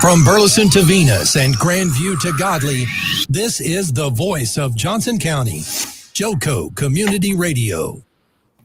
From Burleson to Venus and Grandview to Godley, this is the voice of Johnson County, Joco Community Radio.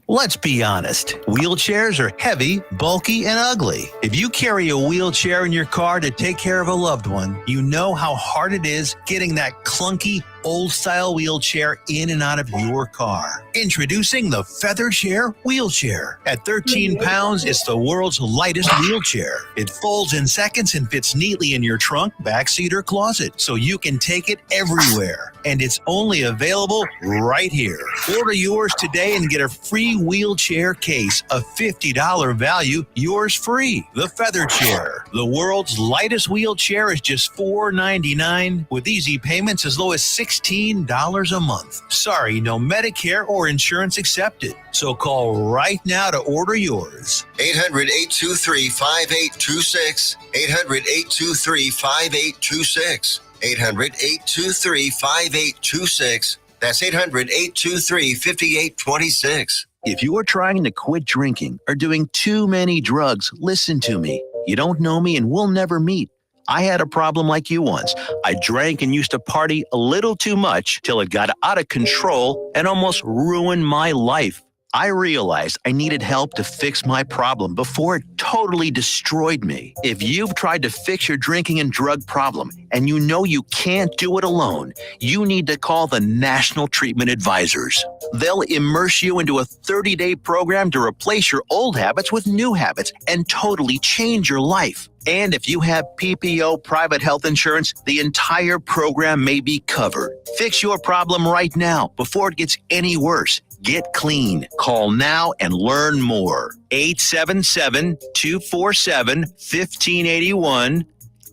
Let's be honest, wheelchairs are heavy, bulky, and ugly. If you carry a wheelchair in your car to take care of a loved one, you know how hard it is getting that clunky, old-style wheelchair in and out of your car. Introducing the Feather Chair Wheelchair. At 13 pounds, it's the world's lightest wheelchair. It folds in seconds and fits neatly in your trunk, backseat, or closet, so you can take it everywhere. And it's only available right here. Order yours today and get a free wheelchair case, a $50 value, yours free. The Feather Chair. The world's lightest wheelchair is just $4.99 with easy payments as low as $16 a month. Sorry, no Medicare or insurance accepted. So call right now to order yours. 800-823-5826. 800-823-5826. 800-823-5826. That's 800-823-5826. If you are trying to quit drinking or doing too many drugs, listen to me. You don't know me and we'll never meet. I had a problem like you once. I drank and used to party a little too much till it got out of control and almost ruined my life. I realized I needed help to fix my problem before it totally destroyed me. If you've tried to fix your drinking and drug problem and you know you can't do it alone, you need to call the National Treatment Advisors. They'll immerse you into a 30-day program to replace your old habits with new habits and totally change your life. And if you have PPO private health insurance, the entire program may be covered. Fix your problem right now before it gets any worse. Get clean. Call now and learn more. 877-247-1581.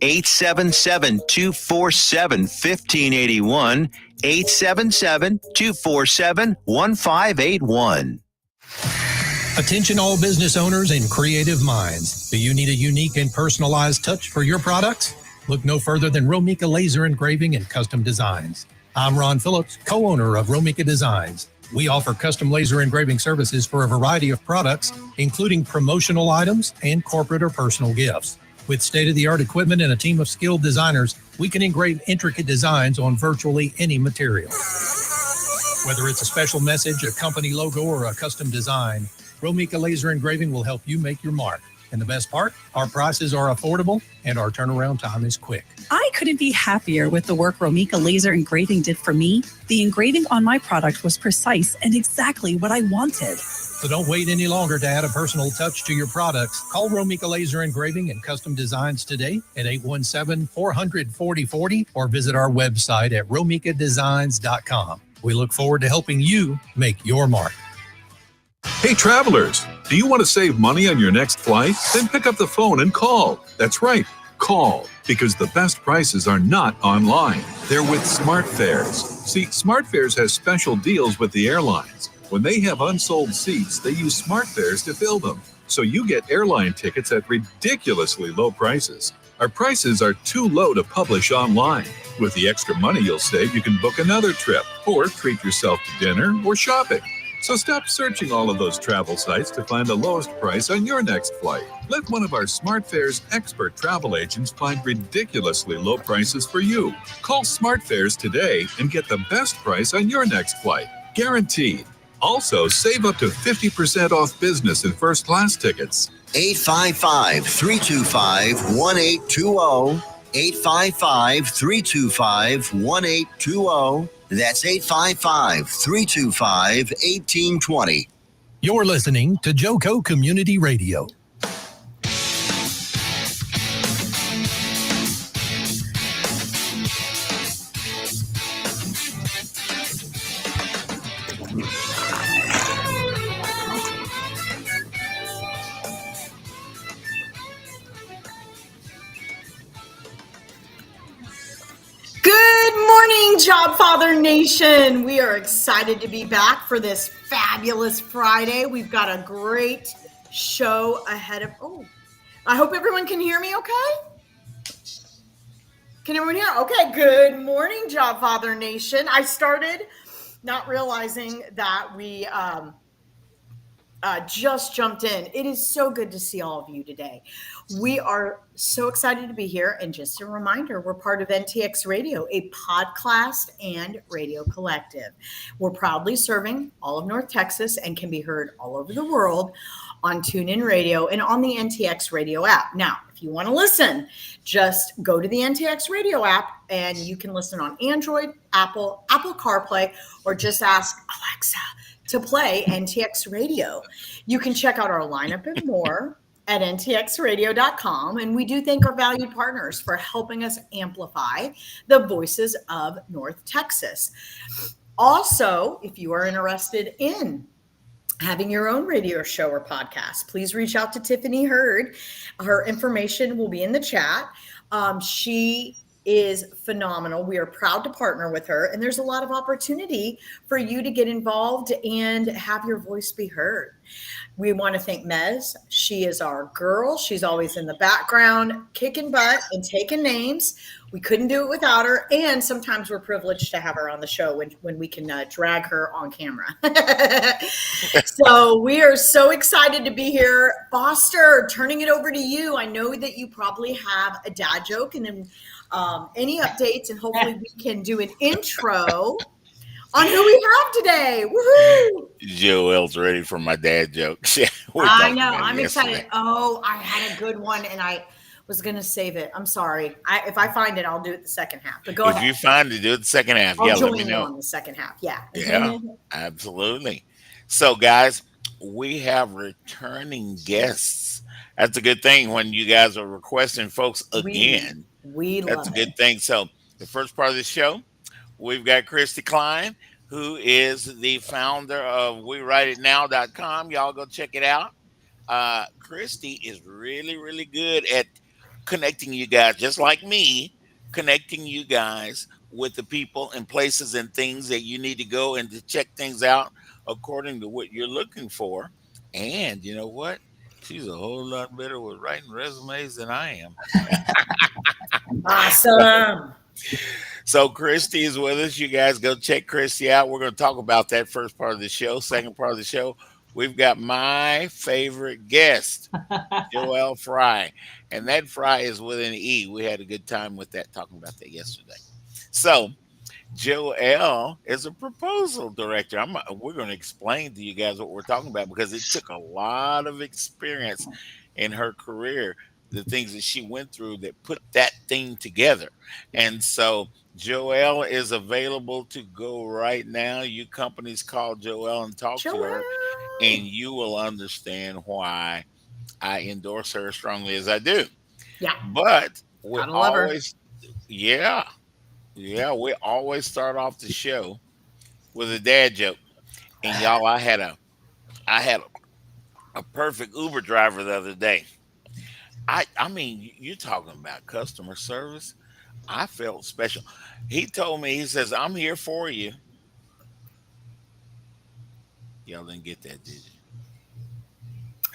877-247-1581. 877-247-1581. Attention all business owners and creative minds. Do you need a unique and personalized touch for your products? Look no further than Romika Laser Engraving and Custom Designs. I'm Ron Phillips, co-owner of Romika Designs. We offer custom laser engraving services for a variety of products, including promotional items and corporate or personal gifts. With state-of-the-art equipment and a team of skilled designers, we can engrave intricate designs on virtually any material. Whether it's a special message, a company logo, or a custom design, Romika Laser Engraving will help you make your mark. And the best part, our prices are affordable and our turnaround time is quick. I couldn't be happier with the work Romika Laser Engraving did for me. The engraving on my product was precise and exactly what I wanted. So don't wait any longer to add a personal touch to your products. Call Romika Laser Engraving and Custom Designs today at 817-400-4040 or visit our website at romikadesigns.com. We look forward to helping you make your mark. Hey travelers, do you want to save money on your next flight? Then pick up the phone and call. That's right, call, because the best prices are not online. They're with SmartFares. See, SmartFares has special deals with the airlines. When they have unsold seats, they use SmartFares to fill them. So you get airline tickets at ridiculously low prices. Our prices are too low to publish online. With the extra money you'll save, you can book another trip or treat yourself to dinner or shopping. So stop searching all of those travel sites to find the lowest price on your next flight. Let one of our SmartFares expert travel agents find ridiculously low prices for you. Call SmartFares today and get the best price on your next flight. Guaranteed. Also, save up to 50% off business and first class tickets. 855-325-1820. 855-325-1820. That's 855-325-1820. You're listening to Joco Community Radio. Jobfather Nation, we are excited to be back for this fabulous Friday. We've got a great show ahead of. I hope everyone can hear me okay? Can everyone hear? Okay, good morning, Jobfather Nation. I started not realizing that we just jumped in. It is so good to see all of you today. We are so excited to be here. And just a reminder, we're part of NTX Radio, a podcast and radio collective. We're proudly serving all of North Texas and can be heard all over the world on TuneIn Radio and on the NTX Radio app. Now, if you want to listen, just go to the NTX Radio app and you can listen on Android, Apple CarPlay, or just ask Alexa to play NTX Radio. You can check out our lineup and more at ntxradio.com. And we do thank our valued partners for helping us amplify the voices of North Texas. Also, if you are interested in having your own radio show or podcast, please reach out to Tiffany Hurd. Her information will be in the chat. She is phenomenal. We are proud to partner with her, and there's a lot of opportunity for you to get involved and have your voice be heard. We want to thank Mez. She is our girl. She's always in the background, kicking butt and taking names. We couldn't do it without her, and sometimes we're privileged to have her on the show when we can drag her on camera. So we are so excited to be here. Foster, turning it over to you. I know that you probably have a dad joke, and then any updates, and hopefully we can do an intro on who we have today. Woohoo! Joelle's ready for my dad jokes. I know. I'm excited. Oh, I had a good one, and I was going to save it. I'm sorry. If I find it, I'll do it the second half. But go ahead. If you find it, do it the second half. I'll Yeah, join let me you know. on the second half. Yeah. Yeah, absolutely. So, guys, we have returning guests. That's a good thing when you guys are requesting folks again. We love That's a good thing. So, the first part of the show, we've got Kristi Cline, who is the founder of WeWriteItNow.com. Y'all go check it out. Kristi is really, really good at connecting you guys, just like me, connecting you guys with the people and places and things that you need to go and to check things out according to what you're looking for. And you know what? She's a whole lot better with writing resumes than I am. Awesome. So Kristi is with us. You guys go check Kristi out. We're going to talk about that first part of the show. Second part of the show, we've got my favorite guest, Joelle Fry. And that Fry is with an E. We had a good time with that, talking about that yesterday. So Joelle is a proposal director. We're going to explain to you guys what we're talking about, because it took a lot of experience in her career, the things that she went through that put that thing together. And so Joelle is available to go right now. You companies call Joelle and talk to her, and you will understand why I endorse her as strongly as I do. Yeah. But we Gotta love her. always, yeah, we always start off the show with a dad joke. And y'all, I had a perfect Uber driver the other day. I mean, you're talking about customer service. I felt special. He told me, he says, "I'm here for you." Y'all didn't get that, did you?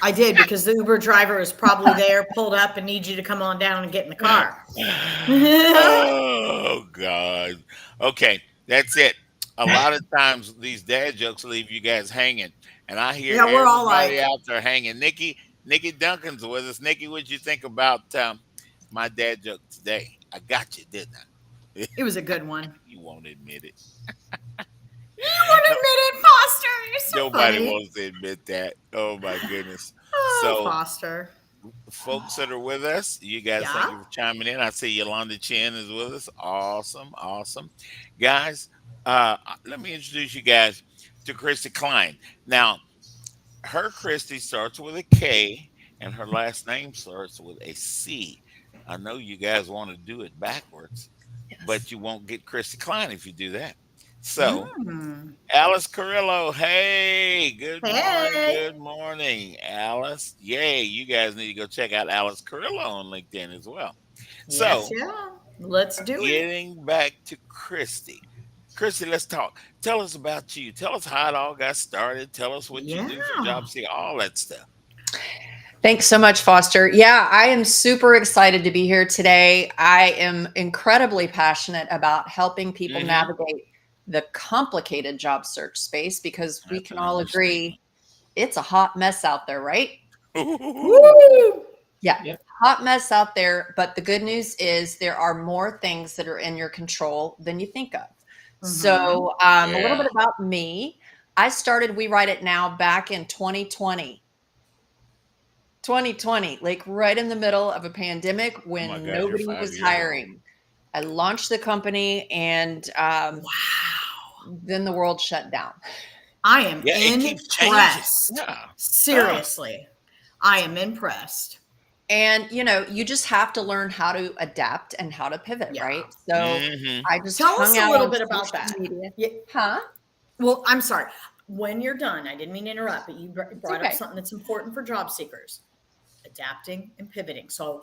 I did, because the Uber driver is probably there, pulled up, and needs you to come on down and get in the car. Oh, God. Okay, that's it. A lot of times these dad jokes leave you guys hanging. And I hear we're all everybody like, out there hanging. Nikki Duncan's with us. Nikki, what'd you think about my dad joke today? I got you, didn't I? it was a good one. You won't admit it. You won't admit it, Foster. You're so Nobody funny. wants to admit that. Oh, my goodness. Oh, So, Foster. folks that are with us, you guys, thank you for chiming in. I see Yolanda Chen is with us. Awesome. Guys, let me introduce you guys to Kristi Cline. Now, her Kristi starts with a K, and her last name starts with a C. I know you guys want to do it backwards, but you won't get Kristi Cline if you do that. So, Alice Carrillo, hey, good morning, Alice. Yay, you guys need to go check out Alice Carrillo on LinkedIn as well. So, let's do it. Getting back to Kristi. Kristi, let's talk. Tell us about you. Tell us how it all got started. Tell us what you do for Jobseeker, all that stuff. Thanks so much, Foster. Yeah, I am super excited to be here today. I am incredibly passionate about helping people navigate the complicated job search space, because we can all agree it's a hot mess out there, right? Woo! Yeah. Yep. Hot mess out there. But the good news is there are more things that are in your control than you think of. So a little bit about me. I started We Write It Now back in 2020. 2020, like right in the middle of a pandemic when my gosh, you're nobody 5 was years old. hiring. I launched the company and Wow. then the world shut down. I am Yeah, it keeps changing. impressed. Yeah. Seriously. I am impressed. And, you know, you just have to learn how to adapt and how to pivot, Yeah. right? So I just Tell us hung a out little on bit about social that. media. Yeah. Huh? Well, I'm sorry. When you're done, I didn't mean to interrupt, but you brought up okay. something that's important for job seekers, adapting and pivoting. So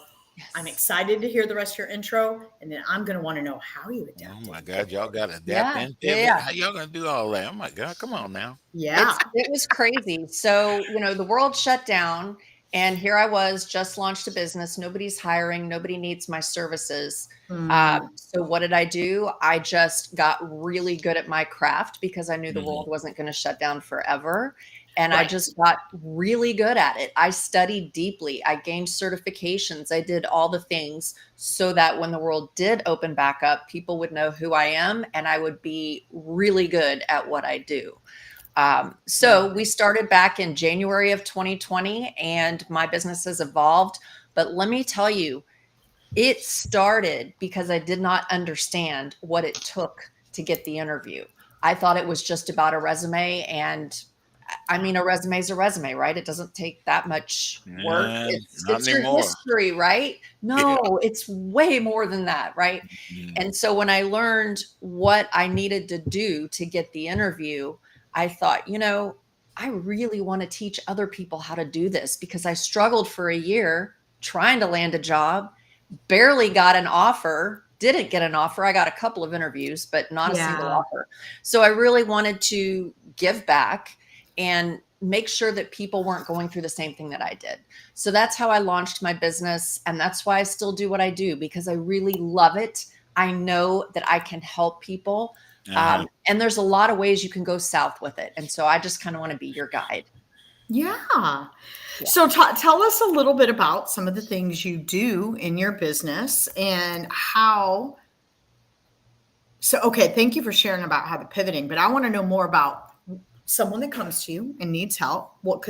I'm Yes. excited to hear the rest of your intro, and then I'm going to want to know how you adapt. Oh my God, y'all got to adapt Yeah, and yeah, pivot. yeah. How y'all gonna do all that? Oh my God, come on now. Yeah. It was crazy. So, you know, the world shut down and here I was, just launched a business. Nobody's hiring. Nobody needs my services. So what did I do? I just got really good at my craft because I knew the world wasn't going to shut down forever. And I Right. just got really good at it. I studied deeply. I gained certifications. I did all the things so that when the world did open back up, people would know who I am and I would be really good at what I do. So we started back in January of 2020 and my business has evolved. But let me tell you, it started because I did not understand what it took to get the interview. I thought it was just about a resume. And I mean, a resume is a resume, right? It doesn't take that much work. Nah, It's not your anymore. history, right? No, it's way more than that, right? And so when I learned what I needed to do to get the interview, I thought, you know, I really want to teach other people how to do this because I struggled for a year trying to land a job, barely got an offer, didn't get an offer. I got a couple of interviews, but not a single offer. So I really wanted to give back and make sure that people weren't going through the same thing that I did. So that's how I launched my business. And that's why I still do what I do because I really love it. I know that I can help people. And there's a lot of ways you can go south with it. And so I just kind of want to be your guide. Yeah. So tell us a little bit about some of the things you do in your business and how. So, okay, thank you for sharing about how the pivoting, but I want to know more about someone that comes to you and needs help. What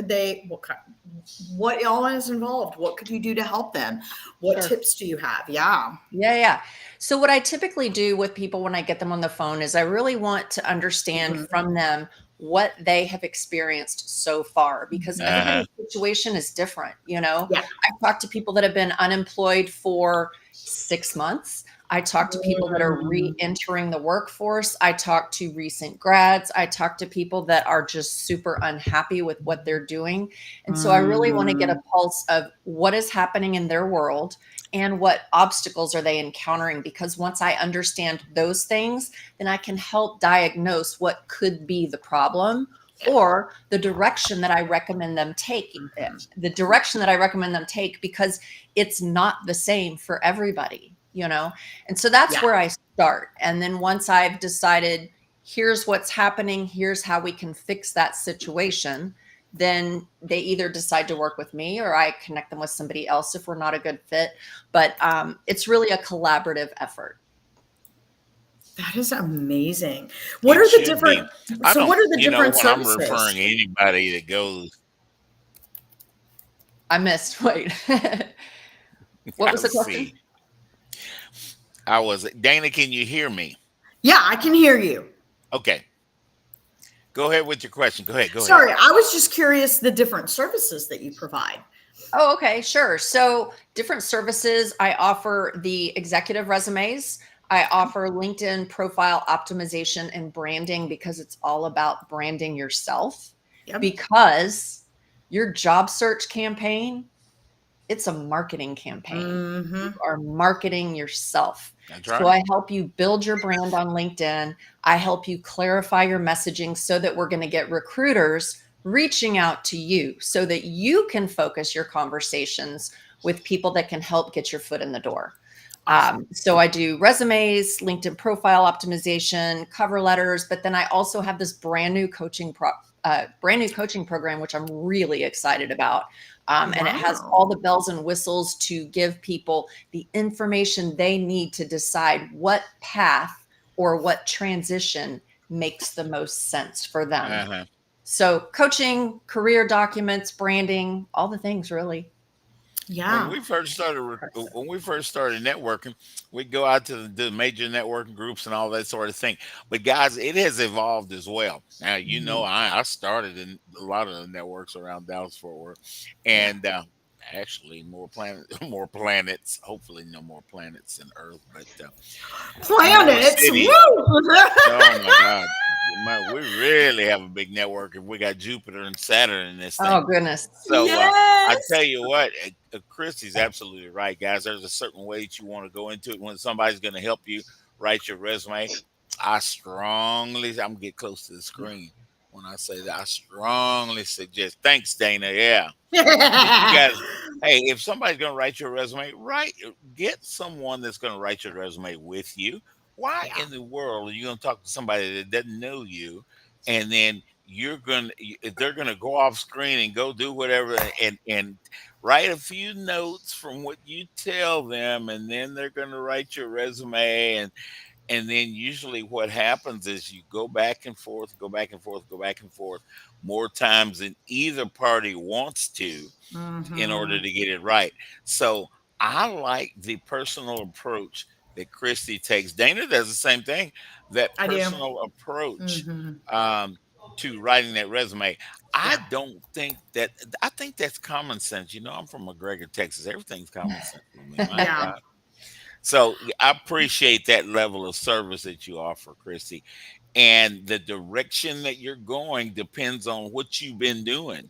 all is involved? What could you do to help them? What tips do you have? Yeah. So what I typically do with people when I get them on the phone is I really want to understand from them what they have experienced so far because everybody's situation is different. You know, I've talked to people that have been unemployed for 6 months. I talk to people that are re-entering the workforce. I talk to recent grads. I talk to people that are just super unhappy with what they're doing. And so I really want to get a pulse of what is happening in their world and what obstacles are they encountering? Because once I understand those things, then I can help diagnose what could be the problem or the direction that I recommend them take. Because it's not the same for everybody. You know, and so that's where I start. And then once I've decided, here's what's happening, here's how we can fix that situation, then they either decide to work with me or I connect them with somebody else if we're not a good fit. But it's really a collaborative effort. That is amazing. What are the different? So what are the different services? I'm referring to anybody that goes. I missed. Wait. What was the question? Dana, can you hear me? Yeah, I can hear you. Okay. Go ahead with your question. Go ahead. Sorry, I was just curious the different services that you provide. Oh, okay, sure. So different services. I offer the executive resumes. I offer LinkedIn profile optimization and branding because it's all about branding yourself. Because your job search campaign, it's a marketing campaign. You are marketing yourself. That's right. So I help you build your brand on LinkedIn. I help you clarify your messaging so that we're going to get recruiters reaching out to you so that you can focus your conversations with people that can help get your foot in the door. So I do resumes, LinkedIn profile optimization, cover letters, but then I also have this brand new coaching a brand new coaching program, which I'm really excited about. And it has all the bells and whistles to give people the information they need to decide what path or what transition makes the most sense for them. So coaching, career documents, branding, all the things really. Yeah. When we first started networking, we'd go out to the major networking groups and all that sort of thing. But guys, it has evolved as well. Now, I started in a lot of the networks around Dallas Fort Worth, and actually more planets. Hopefully, no more planets than Earth, but planets. cities. Woo! Oh my God. We really have a big network if we got Jupiter and Saturn in this thing. Oh, goodness. So I Yes. tell you what, Kristi's absolutely right, guys. There's a certain way that you want to go into it when somebody's going to help you write your resume. I'm getting close to the screen when I say that. I strongly suggest. Thanks, Dana. Yeah. That you guys, hey, if somebody's going to write your resume, get someone that's going to write your resume with you. Why in the world are you going to talk to somebody that doesn't know you, and then they're going to go off screen and go do whatever and write a few notes from what you tell them, and then they're going to write your resume, and then usually what happens is you go back and forth more times than either party wants to in order to get it right. So I like the personal approach that Kristi takes. Dana does the same thing, that I do. personal approach to writing that resume. I think that's common sense. I'm from McGregor, Texas. Everything's common sense with me. My God. So I appreciate that level of service that you offer, Kristi. And the direction that you're going depends on what you've been doing.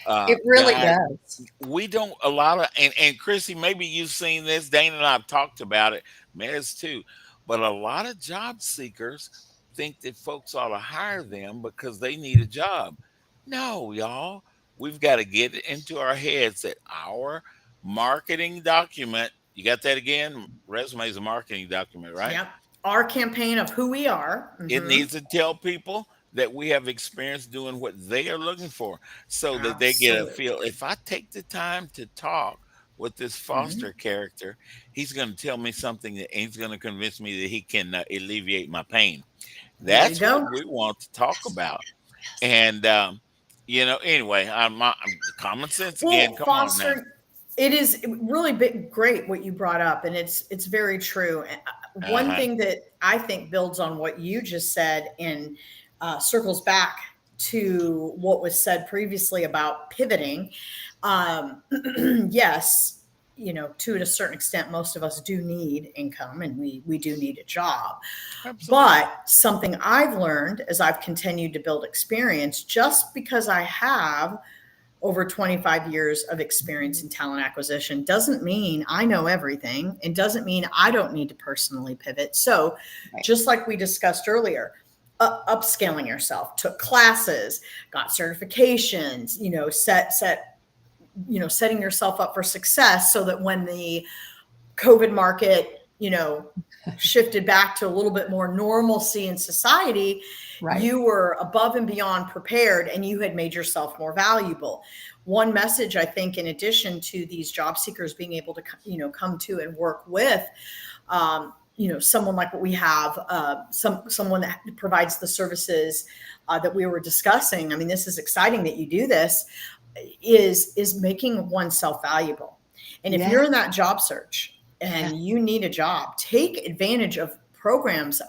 It really Guys, does. we don't a lot of and Kristi, maybe you've seen this. Dana and I've talked about it, Mez too. But a lot of job seekers think that folks ought to hire them because they need a job. No, y'all. We've got to get it into our heads that our marketing document, you got that again? Resume is a marketing document, right? Yep. Our campaign of who we are. It needs to tell people that we have experience doing what they are looking for, so that they get a feel. If I take the time to talk with this Foster character, he's going to tell me something that he's going to convince me that he can alleviate my pain. That's what we want to talk about. And, anyway, I'm common sense again. Come Foster, on now. It is really great what you brought up, and it's very true. One thing that I think builds on what you just said and circles back to what was said previously about pivoting. Yes, to a certain extent, most of us do need income, and we do need a job. Absolutely. But something I've learned as I've continued to build experience, just because I have over 25 years of experience in talent acquisition doesn't mean I know everything, and doesn't mean I don't need to personally pivot. So just like we discussed earlier, upscaling yourself, took classes, got certifications, setting yourself up for success so that when the COVID market, shifted back to a little bit more normalcy in society, you were above and beyond prepared, and you had made yourself more valuable. One message, I think, in addition to these job seekers being able to, come to and work with, someone like what we have, someone that provides the services that we were discussing. I mean, this is exciting that you do this, is making oneself valuable. And if you're in that job search and you need a job, take advantage of programs.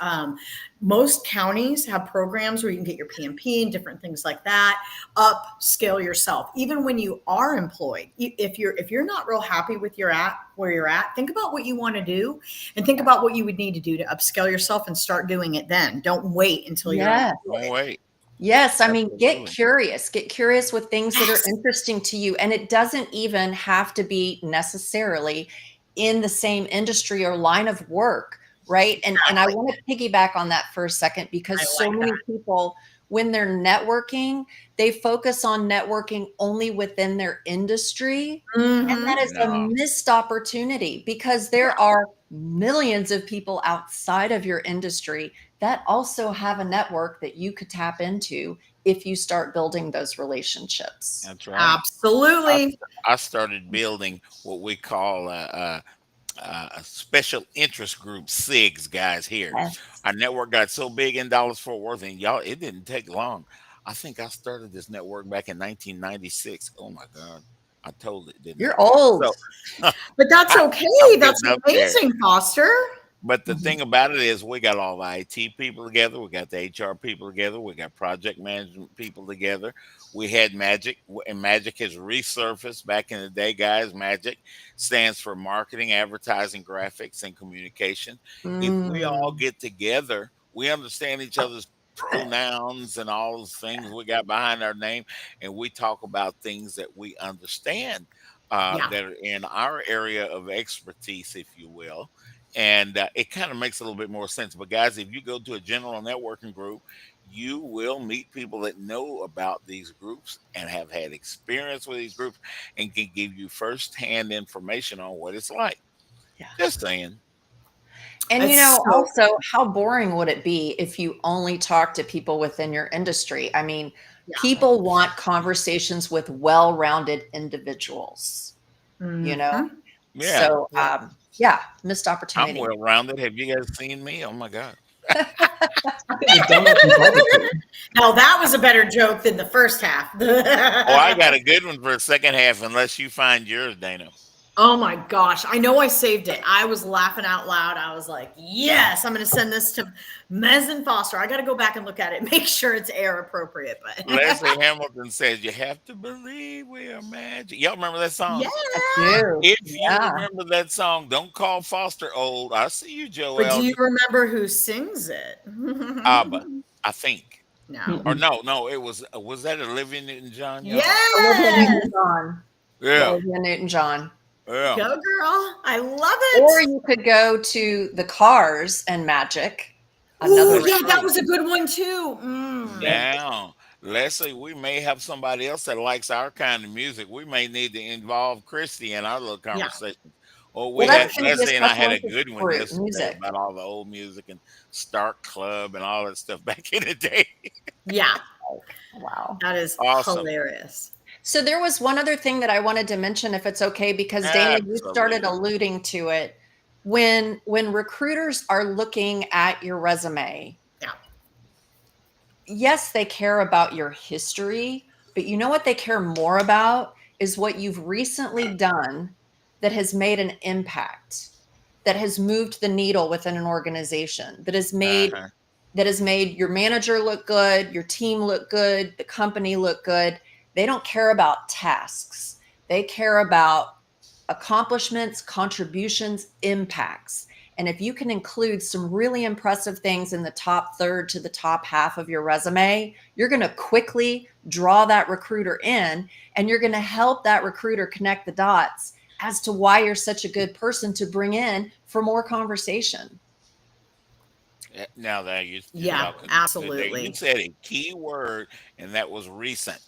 Most counties have programs where you can get your PMP and different things like that. Upscale yourself. Even when you are employed, if you're not real happy with where you're at, think about what you want to do, and think about what you would need to do to upscale yourself, and start doing it then. Don't wait until you're employed. Don't wait. Yes. I mean, get curious with things that are interesting to you. And it doesn't even have to be necessarily in the same industry or line of work. Right. And I want to piggyback on that for a second, because many people, when they're networking, they focus on networking only within their industry. And that is a missed opportunity, because there are millions of people outside of your industry that also have a network that you could tap into if you start building those relationships. That's right. Absolutely. I started building what we call a special interest group, SIGs, guys. Here, Yes. our network got so big in Dallas Fort Worth, and y'all, it didn't take long. I think I started this network back in 1996. Oh my God, I told it, didn't You're I? old. So But that's I'm okay. That's getting up there. amazing, Foster. But the Mhm. thing about it is, we got all the IT people together. We got the HR people together. We got project management people together. We had Magic, and Magic has resurfaced back in the day, guys. Magic stands for marketing, advertising, graphics, and communication. If we all Mm. get together, we understand each other's pronouns and all those things we got behind our name, and we talk about things that we understand Yeah. that are in our area of expertise, if you will, and it kind of makes a little bit more sense. But guys, if you go to a general networking group, you will meet people that know about these groups and have had experience with these groups and can give you firsthand information on what it's like. Yeah. Just saying. And It's so also, how boring would it be if you only talk to people within your industry? I mean, Yeah. people want conversations with well-rounded individuals, you know? Mhm. Yeah, So, yeah, missed I'm opportunity. well rounded. Have you guys seen me? Oh my God. Now that was a better joke than the first half. Oh, I got a good one for a second half, unless you find yours, Dana. Oh my gosh. I know I saved it. I was laughing out loud. I was like, yes, I'm going to send this to Mez and Foster. I got to go back and look at it, make sure it's air appropriate. But Leslie Hamilton says, "You have to believe we are magic." Y'all remember that song? yeah. Dude, If you yeah. remember that song, don't call Foster old. I see you, But Joelle. do you remember who sings it? Abba, I think. No. Or no, it was that Olivia Newton-John, y'all? Olivia Yes. Newton-John. Yeah, Olivia Newton-John. yeah. Go girl. I love Or it. you could go to the Cars and Magic. Oh, Another yeah, that was a good one too. Now, Leslie, we may have somebody else that likes our kind of music. We may need to involve Kristi in our little Yeah. conversation. Oh, Well, we had that's gonna be a Leslie and I special had a interest good one for yesterday music. about all the old music and Stark Club and all that stuff back in the day. Yeah, Wow. that is Awesome. hilarious. So there was one other thing that I wanted to mention, if it's okay, because Dana, you started Absolutely. alluding to it. When recruiters are looking at your resume, Yeah. yes, they care about your history, but you know what they care more about is what you've recently done that has made an impact, that has moved the needle within an organization, that has made your manager look good, your team look good, the company look good. They don't care about tasks. They care about accomplishments, contributions, impacts. And if you can include some really impressive things in the top third to the top half of your resume, you're going to quickly draw that recruiter in, and you're going to help that recruiter connect the dots as to why you're such a good person to bring in for more conversation. Now that you Yeah, you absolutely. said a key word, and that was recent,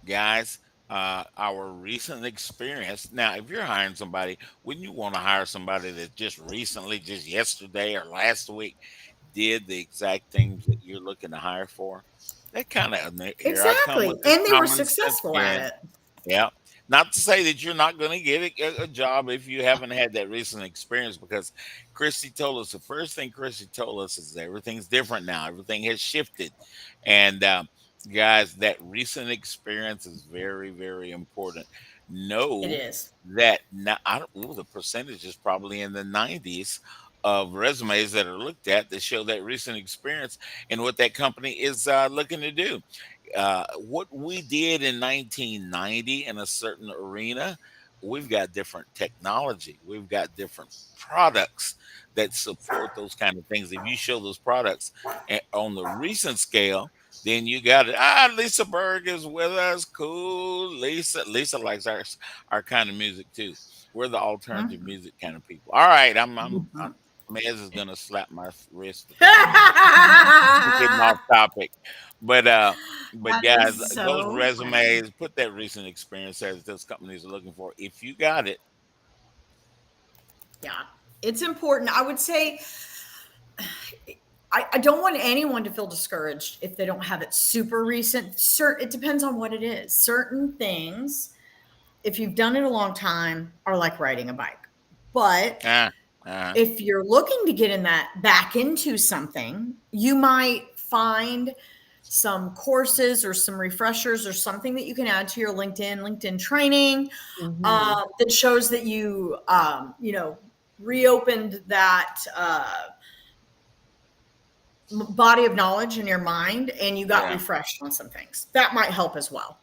guys. Our recent experience. Now, if you're hiring somebody, wouldn't you want to hire somebody that just recently, just yesterday or last week, did the exact things that you're looking to hire for? That kind of here I come Exactly. with this And they were common sense successful at again. it. Yeah. Not to say that you're not going to get a job if you haven't had that recent experience, because Kristi told us the first thing Kristi told us is that everything's different now. Everything has shifted. And guys, that recent experience is very, very important. It Know is. that now, I don't know, the percentage is probably in the 90s of resumes that are looked at that show that recent experience and what that company is looking to do. What we did in 1990 in a certain arena, we've got different technology, we've got different products that support those kind of things. If you show those products on the recent scale, then you got it. Lisa Berg is with us. Cool. Lisa likes our kind of music too. We're the alternative Mhm. music kind of people. All right, I'm Mez is gonna slap my wrist because I'm getting off topic. But That guys, is those so funny. resumes, put that recent experience as those companies are looking for. If you got it, Yeah. It's important. I would say I don't want anyone to feel discouraged if they don't have it super recent. It depends on what it is. Certain things, if you've done it a long time, are like riding a bike. But if you're looking to get back into something, you might find some courses or some refreshers or something that you can add to your LinkedIn training that shows that you reopened that body of knowledge in your mind and you got refreshed on some things. That might help as well.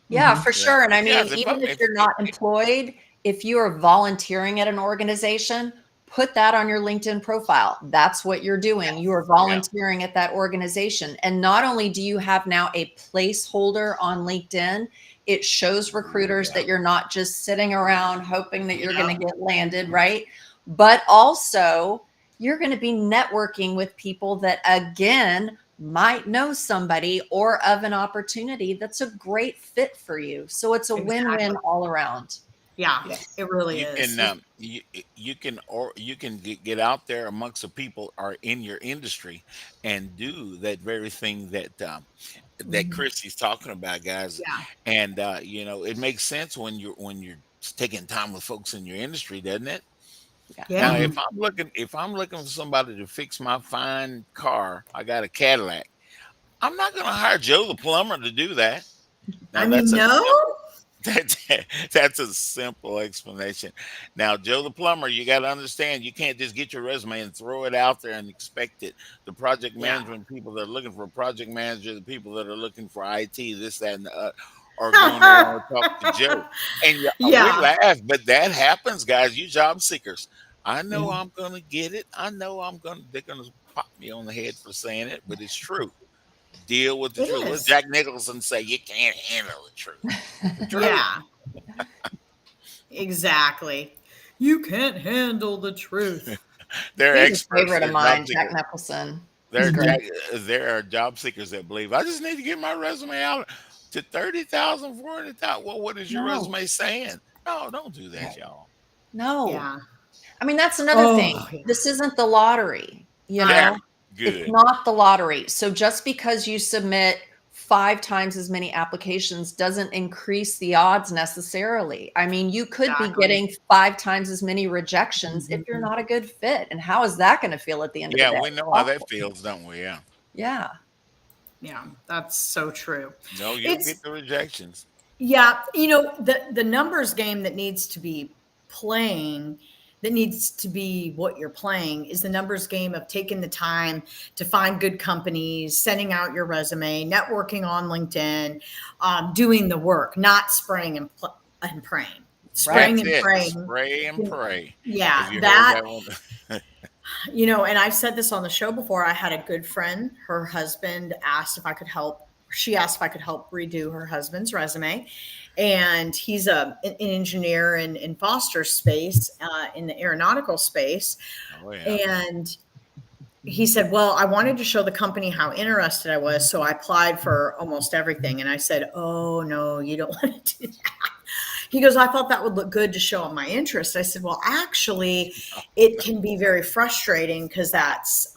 Yeah, for sure. And I mean, even if you're not employed, if you are volunteering at an organization, put that on your LinkedIn profile. That's what you're doing. You are volunteering at that organization. And not only do you have now a placeholder on LinkedIn, it shows recruiters that you're not just sitting around hoping that you're going to get landed, right? But also you're going to be networking with people that, again, might know somebody or of an opportunity that's a great fit for you. So it's a win-win all around. Yeah, it really is. And you can get out there amongst the people are in your industry and do that very thing that that Kristi's talking about, guys. And it makes sense when you're taking time with folks in your industry, doesn't it? Now, if I'm looking for somebody to fix my fine car, I got a Cadillac. I'm not going to hire Joe the plumber to do that. Now, that's a simple explanation. Now, Joe the plumber, you got to understand, you can't just get your resume and throw it out there and expect it. The project management people that are looking for a project manager, the people that are looking for IT, this, that, and the are going to talk to Joe. And we laugh, but that happens, guys. You job seekers. I know I'm going to get it. I know they're going to pop me on the head for saying it, but it's true. Deal with the truth. Let Jack Nicholson say you can't handle the truth. Yeah, exactly. You can't handle the truth. They're He's experts. A favorite of mine, Jack Nicholson. There are job seekers that believe I just need to get my resume out to 30,000, 400,000. Well, what is your resume saying? No, don't do that, y'all. No. Yeah. I mean, that's another thing. This isn't the lottery, you know? It's not the lottery. So just because you submit 5 times as many applications doesn't increase the odds necessarily. I mean, you could be getting 5 times as many rejections if you're not a good fit. And how is that going to feel at the end of the day? Yeah, we know how that feels, don't we? Yeah. Yeah. Yeah, that's so true. No, you'll get the rejections. Yeah, the numbers game that needs to be playing, that needs to be what you're playing, is the numbers game of taking the time to find good companies, sending out your resume, networking on LinkedIn, doing the work, not spraying and praying. Spraying and praying. Spray and pray. Yeah, that and I've said this on the show before. I had a good friend. Her husband asked if I could help. She asked if I could help redo her husband's resume. And he's an engineer in Foster space, in the aeronautical space. Oh, yeah. And he said, well, I wanted to show the company how interested I was. So I applied for almost everything. And I said, oh, no, you don't want to do that. He goes, I thought that would look good to show my interest. I said, well, actually, it can be very frustrating because that's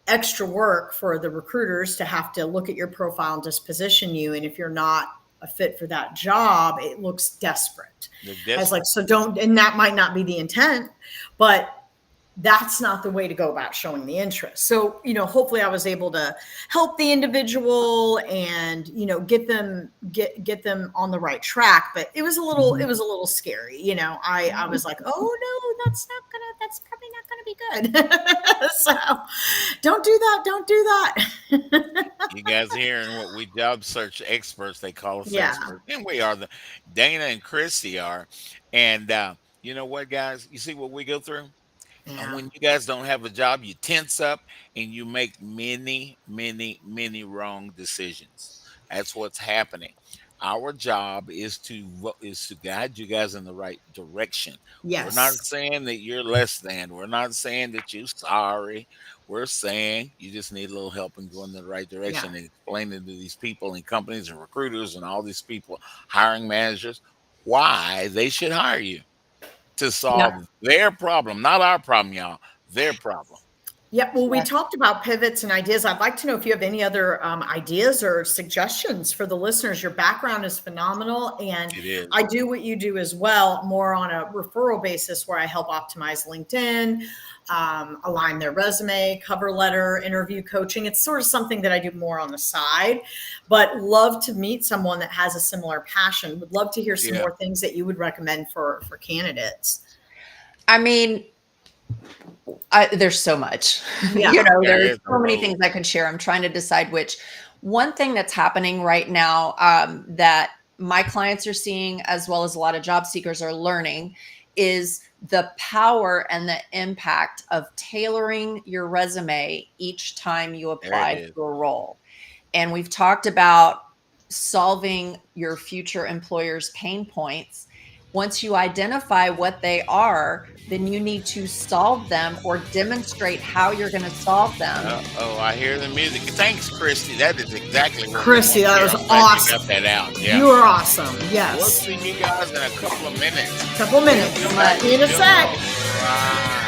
extra work for the recruiters to have to look at your profile and just position you. And if you're not a fit for that job, it looks desperate. I was like, so don't, and that might not be the intent, but that's not the way to go about showing the interest. So, hopefully I was able to help the individual and, get them on the right track, but it was a little scary. I was like, oh no, that's probably not going to be good. So don't do that. You guys hearing what we job search experts, they call us experts. And we are Dana and Kristi are. And you know what, guys, you see what we go through? Yeah. And when you guys don't have a job, you tense up and you make many, many, many wrong decisions. That's what's happening. Our job is to guide you guys in the right direction. Yes. We're not saying that you're less than. We're not saying that you're sorry. We're saying you just need a little help in going in the right direction and explaining to these people and companies and recruiters and all these people, hiring managers, why they should hire you. to solve their problem, not our problem, y'all, their problem. Yeah, well, we talked about pivots and ideas. I'd like to know if you have any other ideas or suggestions for the listeners. Your background is phenomenal, and It is. I do what you do as well, more on a referral basis where I help optimize LinkedIn, align their resume, cover letter, interview coaching. It's sort of something that I do more on the side, but love to meet someone that has a similar passion. Would love to hear some more things that you would recommend for candidates. I mean, there's so much, there's so many things I could share. I'm trying to decide which. One thing that's happening right now that my clients are seeing, as well as a lot of job seekers are learning, is the power and the impact of tailoring your resume each time you apply to a role. And we've talked about solving your future employer's pain points. Once you identify what they are, then you need to solve them or demonstrate how you're going to solve them. Oh, I hear the music. Thanks, Kristi. That is exactly what Kristi, that was awesome. You got that out. Yeah. You are awesome. Yes. We'll see you guys in a couple of minutes. See you in a sec. Right.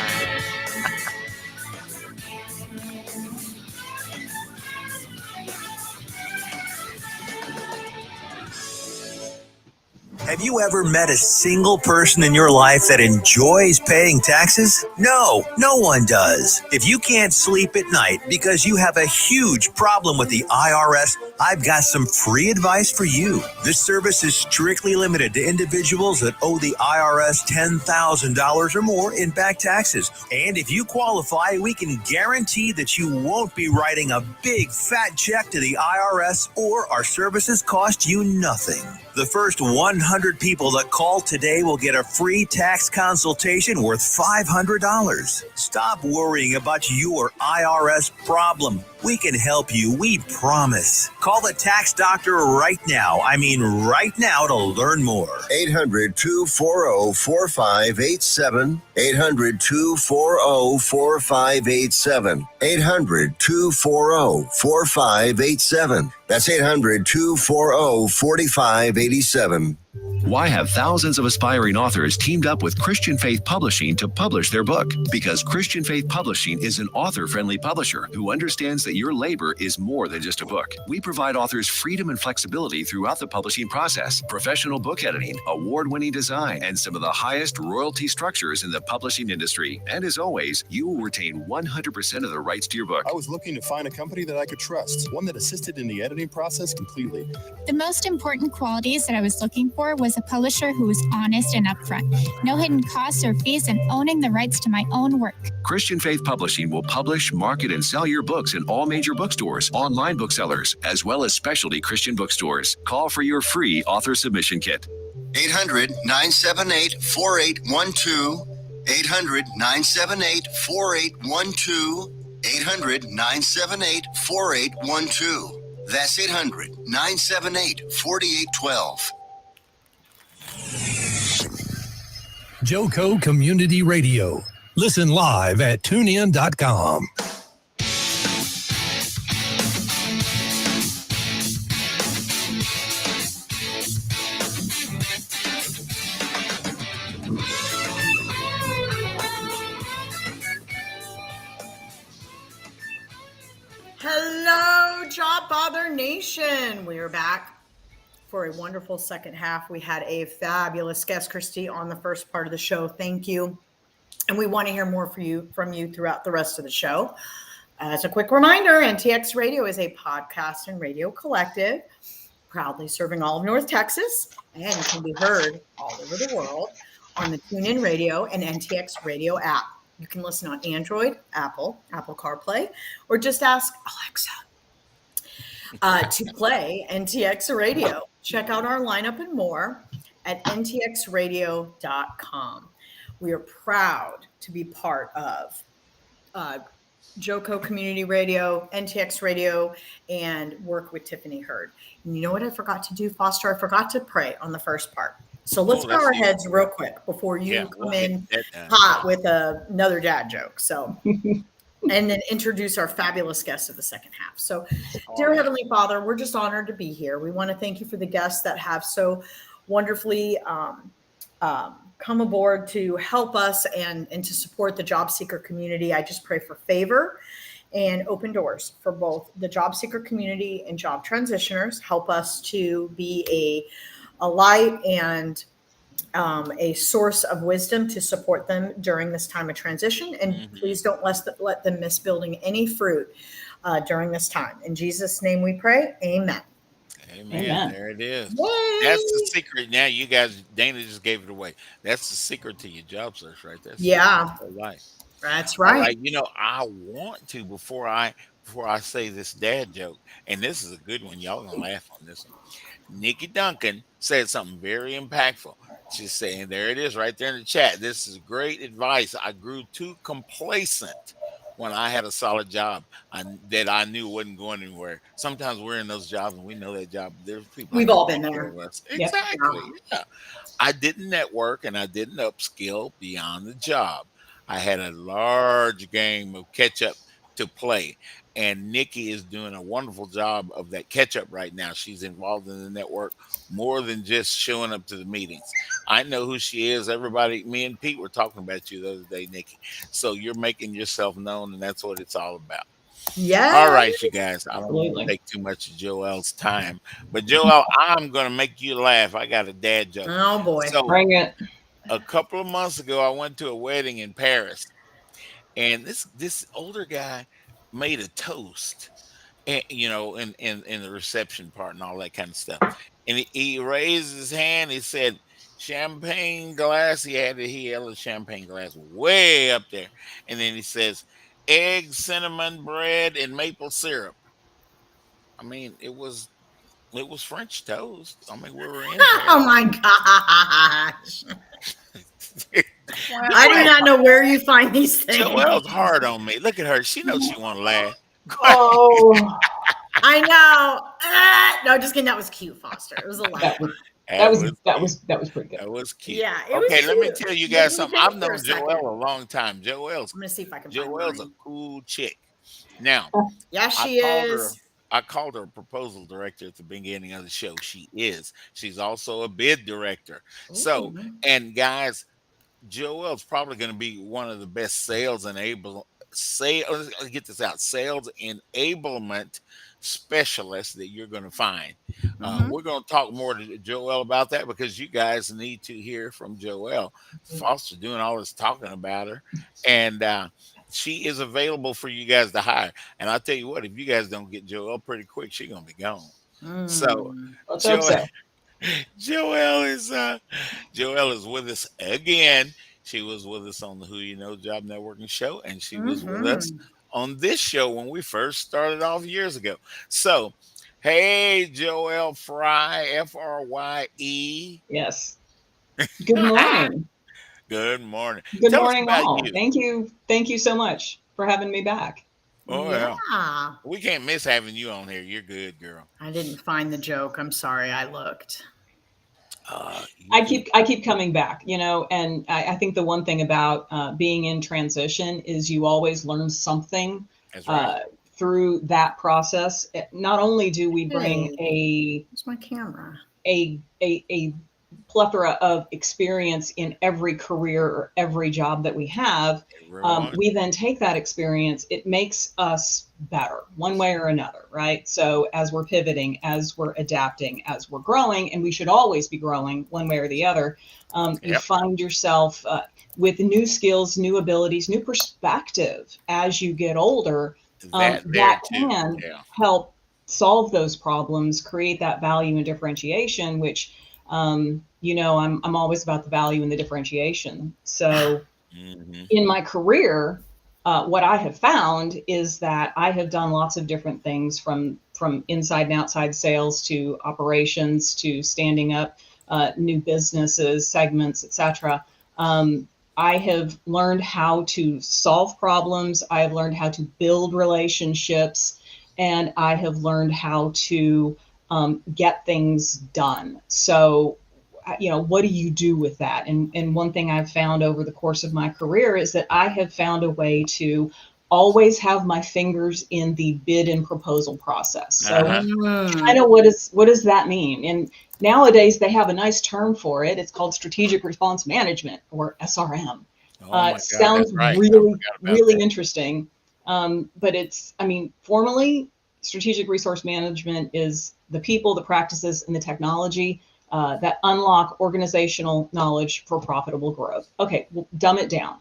Have you ever met a single person in your life that enjoys paying taxes? No, no one does. If you can't sleep at night because you have a huge problem with the IRS, I've got some free advice for you. This service is strictly limited to individuals that owe the IRS $10,000 or more in back taxes. And if you qualify, we can guarantee that you won't be writing a big fat check to the IRS, or our services cost you nothing. The first 100 people that call today will get a free tax consultation worth $500. Stop worrying about your IRS problem. We can help you, we promise. Call the tax doctor right now. I mean right now, to learn more. 800-240-4587. 800-240-4587. 800-240-4587. That's 800-240-4587. Why have thousands of aspiring authors teamed up with Christian Faith Publishing to publish their book? Because Christian Faith Publishing is an author-friendly publisher who understands that your labor is more than just a book. We provide authors freedom and flexibility throughout the publishing process, professional book editing, award-winning design, and some of the highest royalty structures in the publishing industry. And as always, you will retain 100% of the rights to your book. I was looking to find a company that I could trust, one that assisted in the editing process completely. The most important qualities that I was looking for was a publisher who was honest and upfront, no hidden costs or fees, and owning the rights to my own work. Christian Faith Publishing will publish, market, and sell your books in all major bookstores, online booksellers, as well as specialty Christian bookstores. Call for your free author submission kit. 800-978-4812. 800-978-4812. 800-978-4812. That's 800-978-4812. Joco Community Radio. Listen live at tunein.com. Hello, Jobfather Nation. We are back for a wonderful second half. We had a fabulous guest, Kristi, on the first part of the show. Thank you. And we want to hear more from you throughout the rest of the show. As a quick reminder, NTX Radio is a podcast and radio collective, proudly serving all of North Texas, and can be heard all over the world on the TuneIn Radio and NTX Radio app. You can listen on Android, Apple CarPlay, or just ask Alexa to play NTX Radio. Check out our lineup and more at ntxradio.com. We are proud to be part of Joco Community Radio, NTX Radio, and work with Tiffany Hurd. And you know what I forgot to do, Foster? I forgot to pray on the first part. So let's bow our heads real quick before you come in hot with another dad joke. So, and then introduce our fabulous guest of the second half. So, dear Heavenly Father, we're just honored to be here. We want to thank you for the guests that have so wonderfully come aboard to help us and to support the job seeker community. I just pray for favor and open doors for both the job seeker community and job transitioners. Help us to be a light and a source of wisdom to support them during this time of transition. And please don't let them miss building any fruit during this time. In Jesus' name we pray. Amen. Amen. There it is. Yay! That's the secret. Now you guys, Dana just gave it away. That's the secret to your job search right there. Yeah. Right. That's All right. right. You know, I want to before I say this dad joke, and this is a good one. Y'all gonna laugh on this one. Nikki Duncan said something very impactful. She's saying, there it is right there in the chat. This is great advice. I grew too complacent when I had a solid job that I knew wasn't going anywhere. Sometimes we're in those jobs and we know that job. There's people. We've all been there. Exactly. Yeah. I didn't network and I didn't upskill beyond the job. I had a large game of catch up to play. And Nikki is doing a wonderful job of that catch up right now. She's involved in the network more than just showing up to the meetings. I know who she is. Everybody, me and Pete were talking about you the other day, Nikki. So you're making yourself known, and that's what it's all about. Yeah. All right, you guys. I don't want to take too much of Joelle's time. But Joelle, I'm going to make you laugh. I got a dad joke. Oh, boy. So, Bring it. A couple of months ago, I went to a wedding in Paris. And this older guy made a toast, and you know, in the reception part and all that kind of stuff. And he raised his hand. He said, "Champagne glass." He held a champagne glass way up there, and then he says, "Egg, cinnamon bread, and maple syrup." I mean, it was French toast. I mean, we were in Paris. Oh my gosh. I do not know where you find these things. Joelle's hard on me. Look at her. She knows she want to laugh. Oh, I know. No, just kidding. That was cute, Foster. It was a laugh. That was pretty good. That was cute. Yeah. Okay, let me tell you guys Let me something. I've think for known a second. Joelle a long time. I'm gonna see if I can find Joelle's a mine. cool chick. Now, Yeah, she is. I called her a proposal director at the beginning of the show. She is. She's also a bid director. So, and guys, Joelle's probably going to be one of the best sales enablement specialists that you're going to find. We're going to talk more to Joelle about that because you guys need to hear from Joelle. Foster doing all this talking about her, and she is available for you guys to hire. And I'll tell you what, if you guys don't get Joelle pretty quick, she's going to be gone. So, Joelle is with us again. She was with us on the Who You Know Job Networking show, and she was with us on this show when we first started off years ago. So, hey, Joelle Fry, Frye. Yes. Good morning. Good morning. Good Tell morning, us about all. you. Thank you. Thank you so much for having me back. Oh, yeah. We can't miss having you on here. You're good, girl. I didn't find the joke. I'm sorry. I looked. I keep coming back, you know, and I think the one thing about being in transition is you always learn something through that process. Not only do we bring Where's my camera? a plethora of experience in every career or every job that we have, we then take that experience, it makes us better one way or another, right? So as we're pivoting, as we're adapting, as we're growing, and we should always be growing one way or the other, you find yourself with new skills, new abilities, new perspective as you get older, that can help solve those problems, create that value and differentiation, which you know, I'm always about the value and the differentiation. So in my career, what I have found is that I have done lots of different things from inside and outside sales to operations to standing up new businesses, segments, etc. I have learned how to solve problems. I have learned how to build relationships, and I have learned how to get things done. So, you know, what do you do with that? And one thing I've found over the course of my career is that I have found a way to always have my fingers in the bid and proposal process. So kind of what does that mean? And Nowadays, they have a nice term for it. It's called strategic response management, or SRM. Oh my God, Sounds that's right. really interesting. But formally, strategic resource management is the people, the practices, and the technology that unlock organizational knowledge for profitable growth. Okay, well, dumb it down.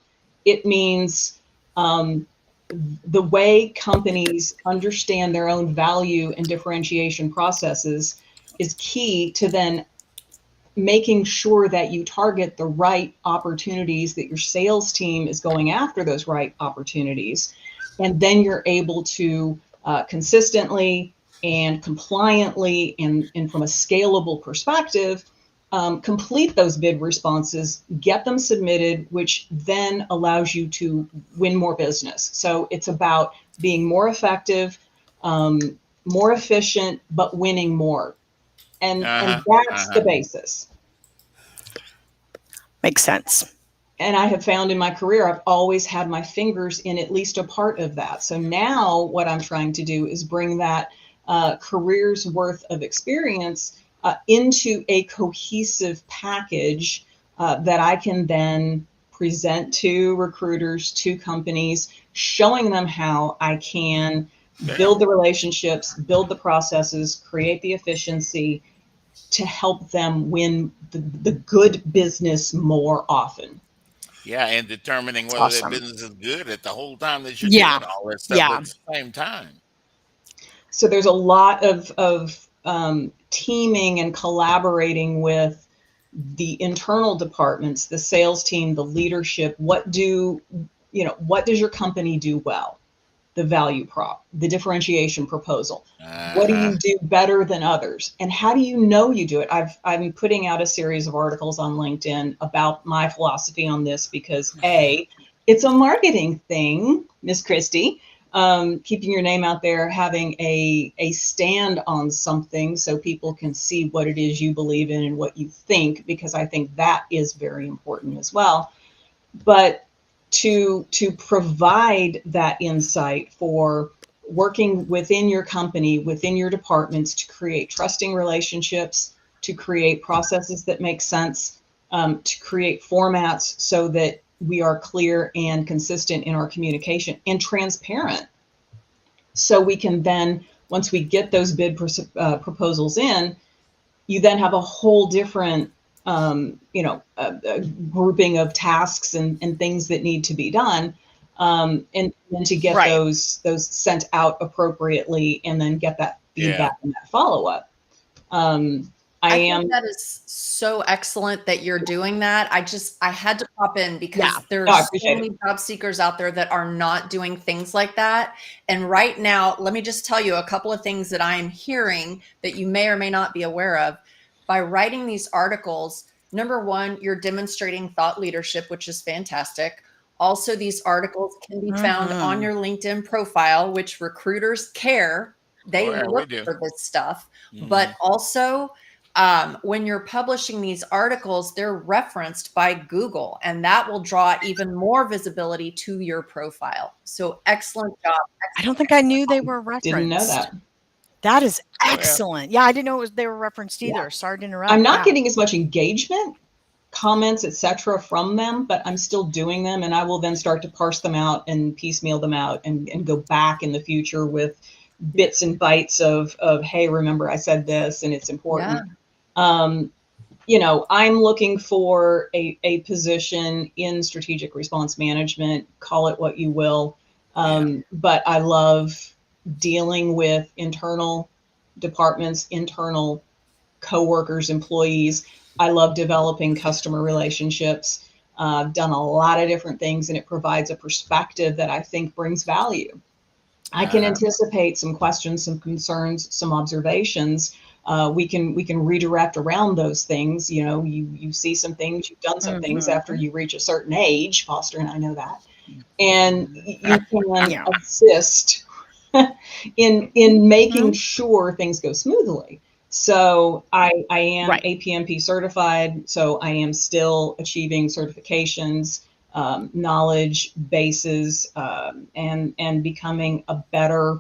It means the way companies understand their own value and differentiation processes is key to then making sure that you target the right opportunities, that your sales team is going after those right opportunities. And then you're able to consistently and compliantly and from a scalable perspective, complete those bid responses, get them submitted, which then allows you to win more business. So it's about being more effective, more efficient, but winning more. And that's the basis. Makes sense. And I have found in my career, I've always had my fingers in at least a part of that. So now what I'm trying to do is bring that career's worth of experience into a cohesive package that I can then present to recruiters, to companies, showing them how I can build the relationships, build the processes, create the efficiency to help them win the good business more often. Yeah, and determining whether awesome. their business is good at the whole time that you're doing all that stuff at the same time. So there's a lot of teaming and collaborating with the internal departments, the sales team, the leadership. What does your company do well? The value prop, the differentiation proposal. What do you do better than others? And how do you know you do it? I'm putting out a series of articles on LinkedIn about my philosophy on this because it's a marketing thing, Miss Kristi, keeping your name out there, having a stand on something so people can see what it is you believe in and what you think, because I think that is very important as well. But to provide that insight for working within your company, within your departments, to create trusting relationships, to create processes that make sense, to create formats so that we are clear and consistent in our communication and transparent. So we can then, once we get those bid proposals in, you then have a whole different a grouping of tasks and things that need to be done, and then to get those sent out appropriately, and then get that feedback and that follow up. I think that is so excellent that you're doing that. I had to pop in because there's so many job seekers out there that are not doing things like that. And right now, let me just tell you a couple of things that I'm hearing that you may or may not be aware of. By writing these articles, number one, you're demonstrating thought leadership, which is fantastic. Also, these articles can be found on your LinkedIn profile, which recruiters care. They look for this stuff. But also, when you're publishing these articles, they're referenced by Google, and that will draw even more visibility to your profile. So excellent job. I don't think I knew they were referenced. Didn't know that. That is excellent. Yeah, I didn't know they were referenced either. Sorry to interrupt. I'm not getting as much engagement, comments, etc. from them, but I'm still doing them, and I will then start to parse them out and piecemeal them out and go back in the future with bits and bytes of hey, remember I said this and it's important. I'm looking for a position in strategic response management, call it what you will, but I love dealing with internal departments, internal coworkers, employees. I love developing customer relationships. I've done a lot of different things, and it provides a perspective that I think brings value. I can anticipate some questions, some concerns, some observations. We can redirect around those things. You see some things, you've done some things after you reach a certain age, Foster and I know that, and you can assist in making sure things go smoothly. So I am APMP certified, so I am still achieving certifications, knowledge bases, and becoming a better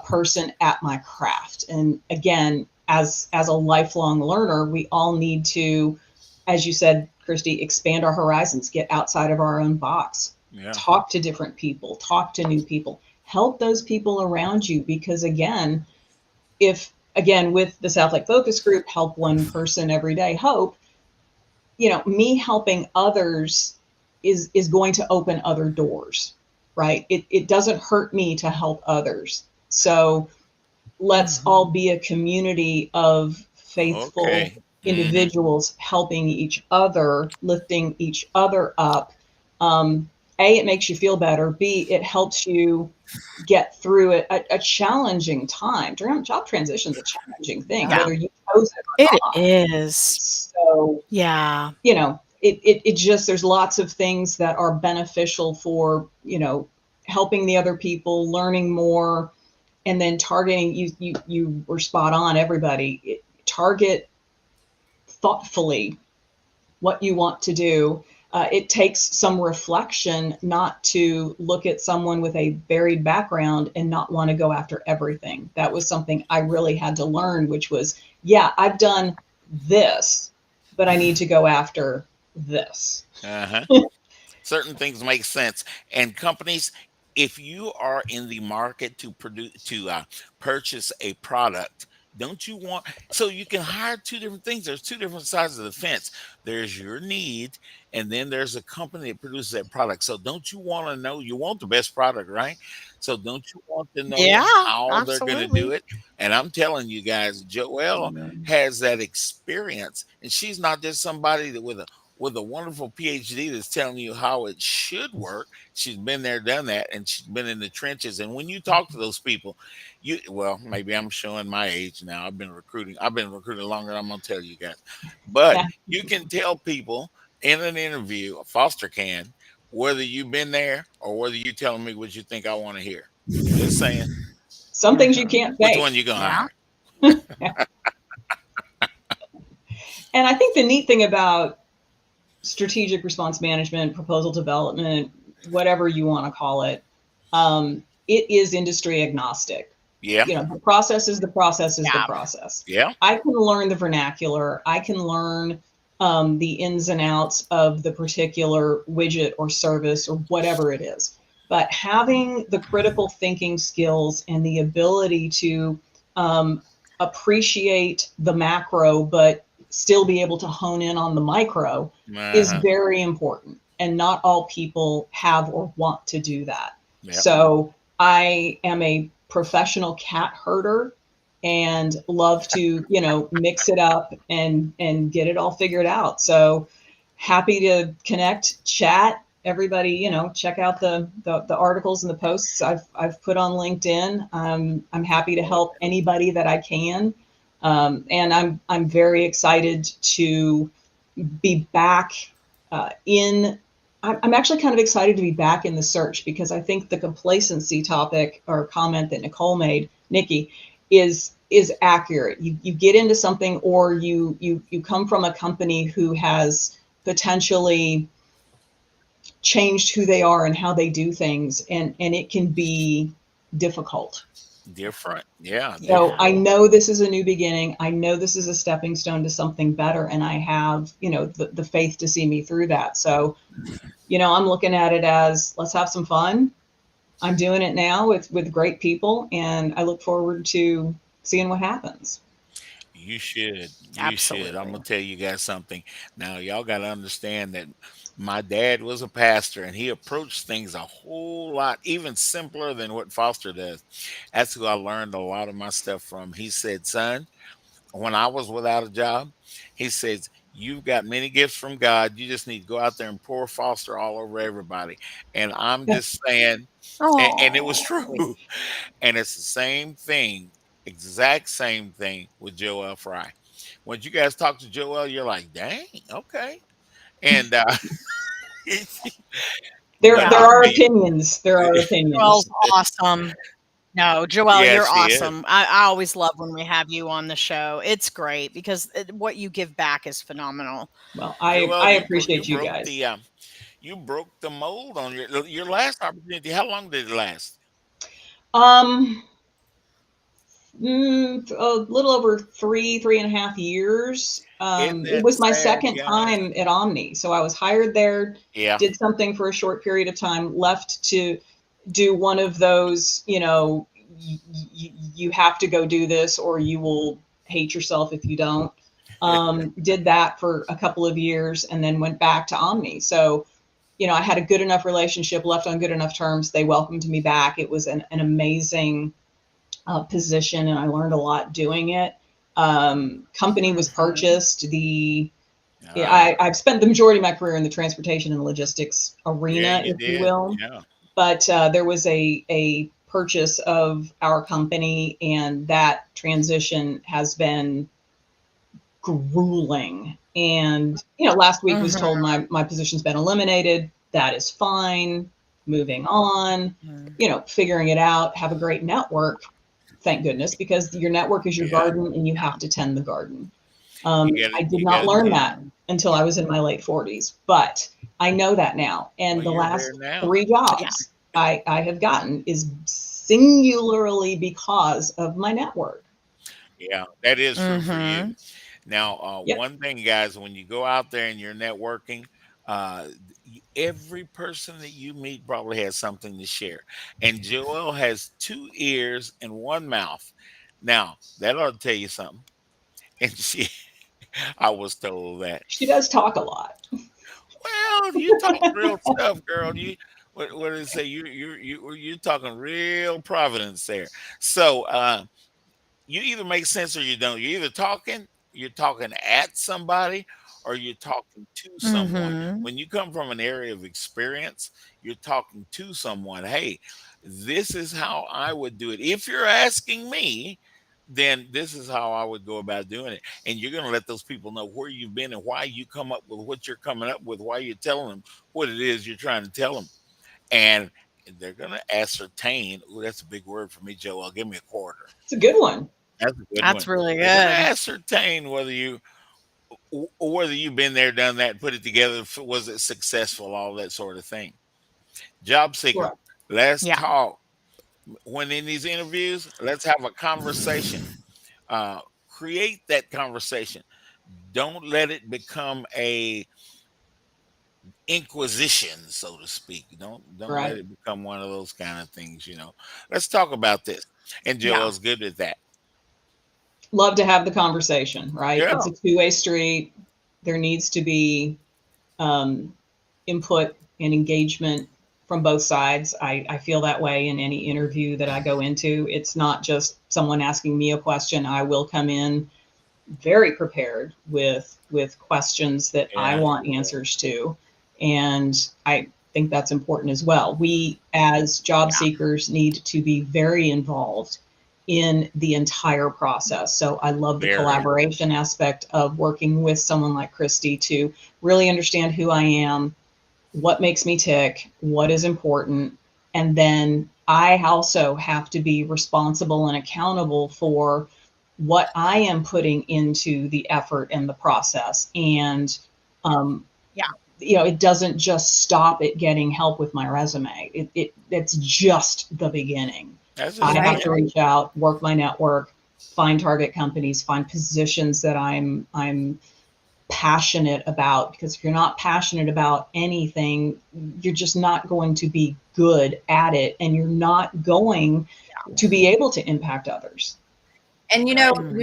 person at my craft. And again, as a lifelong learner, we all need to, as you said, Kristi, expand our horizons, get outside of our own box, talk to different people, talk to new people, help those people around you. Because again, with the South Lake Focus Group, help one person every day, hope, me helping others is going to open other doors, right? It doesn't hurt me to help others. So let's all be a community of faithful individuals helping each other, lifting each other up. A, it makes you feel better. B, it helps you get through a challenging time. Job transition is a challenging thing, whether you chose it or not. It is. So, yeah. It just, there's lots of things that are beneficial for, helping the other people, learning more, and then targeting, you were spot on, everybody. Target thoughtfully what you want to do. It takes some reflection not to look at someone with a varied background and not want to go after everything. That was something I really had to learn, which was, I've done this, but I need to go after this. Certain things make sense. And companies, if you are in the market to purchase a product, don't you want, so you can hire two different things. There's two different sides of the fence. There's your need, and then there's a company that produces that product. So don't you want to know, you want the best product, right? So don't you want to know how they're going to do it? And I'm telling you guys, Joelle has that experience, and she's not just somebody that with a wonderful PhD that's telling you how it should work. She's been there, done that, and she's been in the trenches. And when you talk to those people, maybe I'm showing my age now. I've been recruiting longer than I'm going to tell you guys. But you can tell people in an interview, a Foster can, whether you've been there or whether you're telling me what you think I want to hear. Just saying. Some things you can't fake. Which one you going to hire? And I think the neat thing about strategic response management, proposal development, whatever you want to call it, it is industry agnostic. The process is the process. I can learn the vernacular. I can learn the ins and outs of the particular widget or service or whatever it is. But having the critical thinking skills and the ability to appreciate the macro, but still be able to hone in on the micro is very important. And not all people have or want to do that. So I am a professional cat herder and love to, mix it up and get it all figured out. So happy to connect, chat. Everybody, check out the articles and the posts I've put on LinkedIn. I'm happy to help anybody that I can. And I'm very excited to be back I'm actually kind of excited to be back in the search, because I think the complacency topic or comment that Nicole made, Nikki, is accurate. You get into something, or you come from a company who has potentially changed who they are and how they do things, and it can be difficult. Different. So I know this is a new beginning. I know this is a stepping stone to something better, and I have, the faith to see me through that. So, I'm looking at it as, let's have some fun. I'm doing it now with great people, and I look forward to seeing what happens. You should. Absolutely. I'm going to tell you guys something. Now, y'all got to understand that my dad was a pastor, and he approached things a whole lot, even simpler than what Foster does. That's who I learned a lot of my stuff from. He said, son, when I was without a job, he says, you've got many gifts from God. You just need to go out there and pour Foster all over everybody. And I'm just saying, and it was true. And it's the same thing, exact same thing with Joelle Fry. When you guys talk to Joelle, you're like, dang, okay. And there are opinions. There are opinions. Joelle's awesome. No, Joelle, Yes, you're she is. awesome. I always love when we have you on the show. It's great because what you give back is phenomenal. Well, Joelle, I appreciate you broke guys. You broke the mold on your last opportunity. How long did it last? a little over 3.5 years. Isn't It that was my sad, second guys? time at Omni. So I was hired there, Yeah. did something for a short period of time, left to do one of those, you have to go do this or you will hate yourself if you don't. Did that for a couple of years and then went back to Omni. So, I had a good enough relationship, left on good enough terms. They welcomed me back. It was an amazing position, and I learned a lot doing it. Company was purchased. I've spent the majority of my career in the transportation and logistics arena, you if you did. will. Yeah. But there was a purchase of our company, and that transition has been grueling. And last week was told my position's been eliminated. That is fine. Moving on. Figuring it out. Have a great network. Thank goodness, because your network is your garden, and you have to tend the garden. I did not learn that until I was in my late 40s, but I know that now. And the last 3 jobs I have gotten is singularly because of my network. Yeah, that is true for you. Now, one thing, guys, when you go out there and you're networking, every person that you meet probably has something to share. And Joelle has 2 ears and 1 mouth. Now, that ought to tell you something. And I was told that. She does talk a lot. Well, you talk real stuff, girl. What did it say? You're talking real providence there. So, you either make sense or you don't. You're talking at somebody, or you're talking to someone. When you come from an area of experience, you're talking to someone. Hey, this is how I would do it. If you're asking me, then this is how I would go about doing it. And you're going to let those people know where you've been and why you come up with what you're coming up with, why you're telling them what it is you're trying to tell them. And they're going to ascertain. Oh, that's a big word for me, Joe. I'll give me a quarter. It's a good one. That's a good That's one. really They're gonna good. ascertain whether you've been there, done that, put it together. Was it successful? All that sort of thing. Job seeker, Right. let's Yeah. talk. When in these interviews, let's have a conversation. Create that conversation. Don't let it become a inquisition, so to speak. Don't let Right. it become one of those kind of things. Let's talk about this. And Yeah. Joel's good at that. Love to have the conversation, right? Yeah. It's a two-way street. There needs to be input and engagement from both sides. I feel that way in any interview that I go into. It's not just someone asking me a question. I will come in very prepared with questions that I Yeah. want answers to. And I think that's important as well. We, as job seekers, need to be very involved in the entire process. So I love the Very. collaboration aspect of working with someone like Kristi to really understand who I am, what makes me tick, what is important. And then I also have to be responsible and accountable for what I am putting into the effort and the process. And it doesn't just stop at getting help with my resume. It's just the beginning. That's I have right. to reach out, work my network, find target companies, find positions that I'm passionate about, because if you're not passionate about anything, you're just not going to be good at it, and you're not going to be able to impact others. And you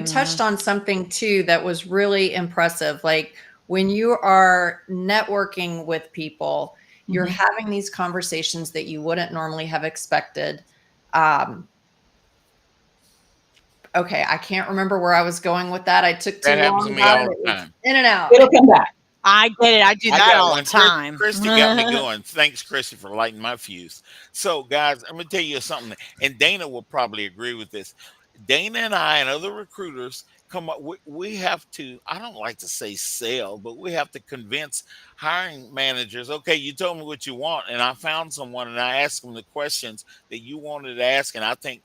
touched on something too that was really impressive. Like when you are networking with people, you're having these conversations that you wouldn't normally have expected. Okay, I can't remember where I was going with that. I took too That happens long to me about all it. the It was time. in and out. It'll come back. I get it. I do I that got all one. the time. Kristi got me going. Thanks, Kristi, for lighting my fuse. So, guys, I'm going to tell you something, and Dana will probably agree with this. Dana and I and other recruiters come up, we have to, I don't like to say sell, but we have to convince hiring managers, okay, you told me what you want, and I found someone, and I asked them the questions that you wanted to ask, and I think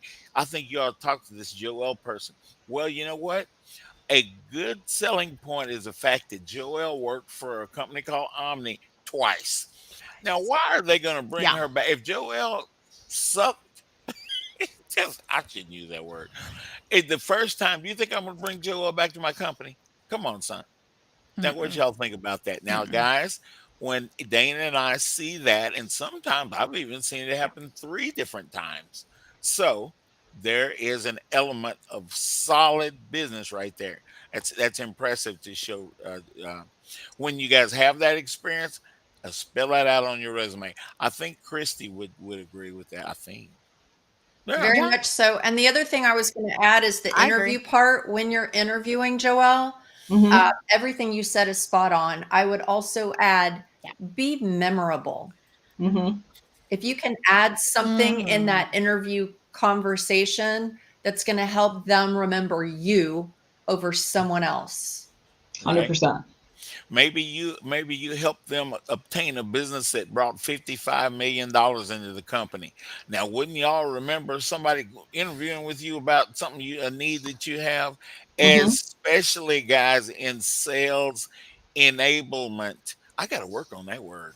you ought to talk to this Joelle person. Well, you know what? A good selling point is the fact that Joelle worked for a company called Omni twice. Now, why are they going to bring her back? If Joelle sucked, I shouldn't use that word. The first time, do you think I'm going to bring Joelle back to my company? Come on, son. Now, what Mm-mm. y'all think about that? Now, Mm-mm. guys, when Dana and I see that, and sometimes I've even seen it happen 3 different times. So there is an element of solid business right there. That's impressive to show. When you guys have that experience, spell that out on your resume. I think Kristi would agree with that. I think. Yeah. Very Yeah, much so. And the other thing I was going to add is the I agree. interview part. When you're interviewing, Joelle, Mm-hmm. everything you said is spot on. I would also add, Yeah. be memorable. Mm-hmm. If you can add something in Mm. that interview conversation that's going to help them remember you over someone else. Right. 100%. Maybe you helped them obtain a business that brought $55 million into the company. Now, wouldn't y'all remember somebody interviewing with you about something a need that you have, Mm-hmm. especially guys in sales enablement? I got to work on that word.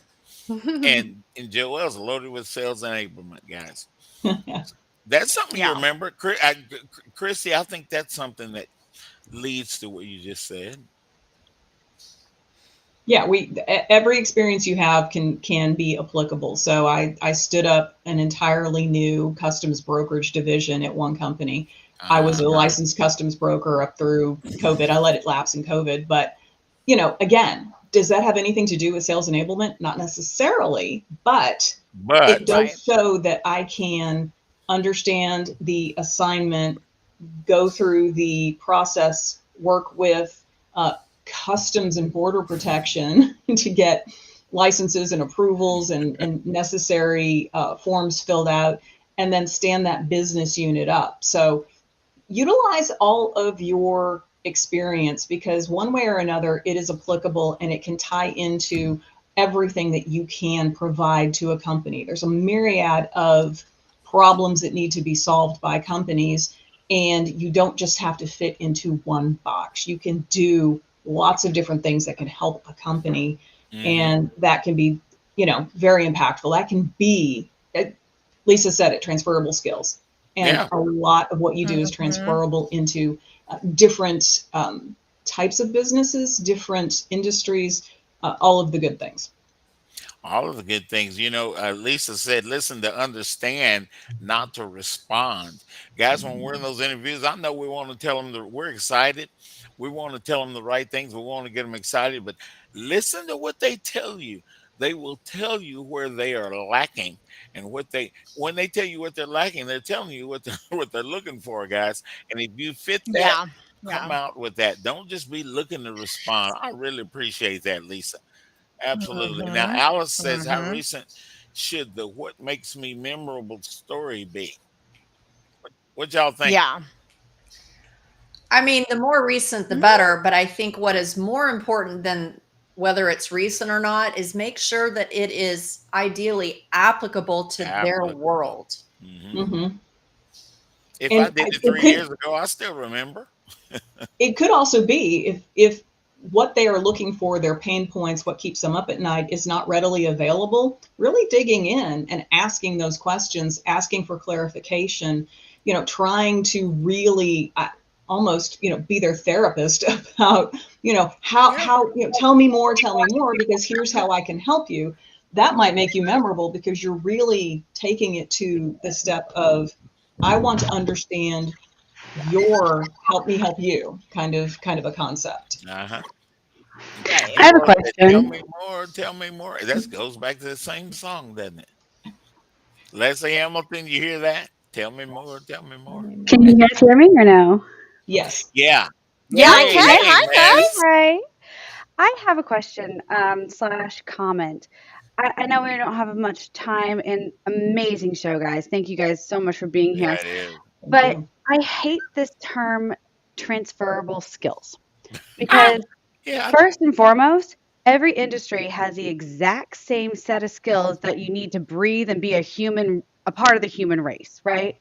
And Joelle's loaded with sales enablement, guys. That's something you Yeah. remember, Chrissy. I think that's something that leads to what you just said. Yeah, every experience you have can be applicable. So I stood up an entirely new customs brokerage division at one company. I was a Uh-huh. licensed customs broker up through COVID. I let it lapse in COVID, but again, does that have anything to do with sales enablement? Not necessarily, but it But Right. does show that I can understand the assignment, go through the process, work with customs and border protection to get licenses and approvals and necessary forms filled out, and then stand that business unit up. So utilize all of your experience, because one way or another it is applicable and it can tie into everything that you can provide to a company. There's a myriad of problems that need to be solved by companies, and you don't just have to fit into one box. You can do lots of different things that can help a company, mhm. and that can be very impactful. That can be, Lisa said it, transferable skills. And Yeah. a lot of what you do is Mhm. transferable into different types of businesses, different industries, all of the good things. All of the good things. Lisa said, listen to understand, not to respond. Guys, when we're in those interviews, I know we want to tell them that we're excited. We want to tell them the right things. We want to get them excited, but listen to what they tell you. They will tell you where they are lacking, and when they tell you what they're lacking, they're telling you what what they're looking for, guys. And if you fit that, Yeah. come Yeah. out with that. Don't just be looking to respond. I really appreciate that, Lisa. Absolutely. Now, Mhm. Alice says, how Mhm. recent should the what makes me memorable story be? What y'all think? Yeah. I mean, the more recent, the Mm, better. But I think what is more important than whether it's recent or not is make sure that it is ideally applicable to their Applicable. world. Hmm. Mm-hmm. If I And did it it 3 years could ago, I still remember. also be, if what they are looking for, their pain points, what keeps them up at night, is not readily available, really digging in and asking those questions, asking for clarification, trying to really almost be their therapist about Yeah. how tell me more, because here's how I can help you. That might make you memorable, because you're really taking it to the step of, I want to understand your help me help you kind of a concept. Uh-huh. right. I have a Joelle said, tell question. me more, tell me more. That goes back to the same song, doesn't it? Leslie Hamilton, you hear that? Tell me more, tell me more. Can you guys hear me or no? Yes. Yeah. Yeah, I Hey, can. Yay! hey, Hi, Maddie. guys. Hi. I have a question slash comment. I know we don't have much time, and amazing show, guys. Thank you guys so much for being Yeah, here. it is. Thank But you. I hate this term transferable skills, Ah, because Yeah. first and foremost, every industry has the exact same set of skills that you need to breathe and be a part of the human race, right?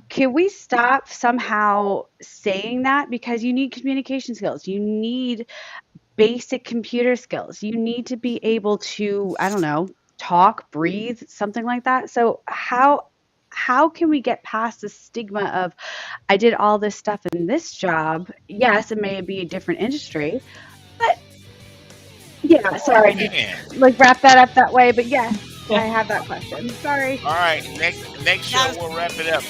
Can we stop somehow saying that? Because you need communication skills. You need basic computer skills. You need to be able to, I don't know, talk, breathe, something like that. So how can we get past the stigma of, I did all this stuff in this job? Yes, it may be a different industry, but yeah, sorry, just like wrap that up that way. But yes, I have that question. Sorry. All right, next show we'll wrap it up.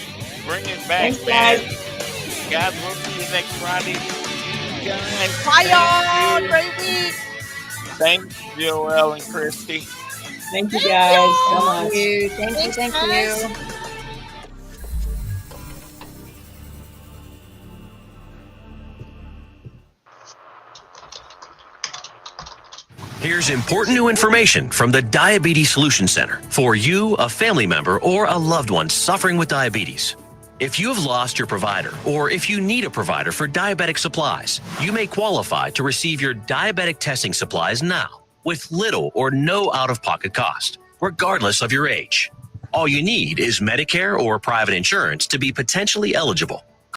Bring it back, Thanks, man. guys. Guys, we'll see you next Friday. Guys, Bye, y'all. Great week. Thanks, Joelle and Kristi. Thank you guys so much. Thank you. Here's important new information from the Diabetes Solution Center for you, a family member, or a loved one suffering with diabetes. If you have lost your provider, or if you need a provider for diabetic supplies, you may qualify to receive your diabetic testing supplies now with little or no out-of-pocket cost, regardless of your age. All you need is Medicare or private insurance to be potentially eligible.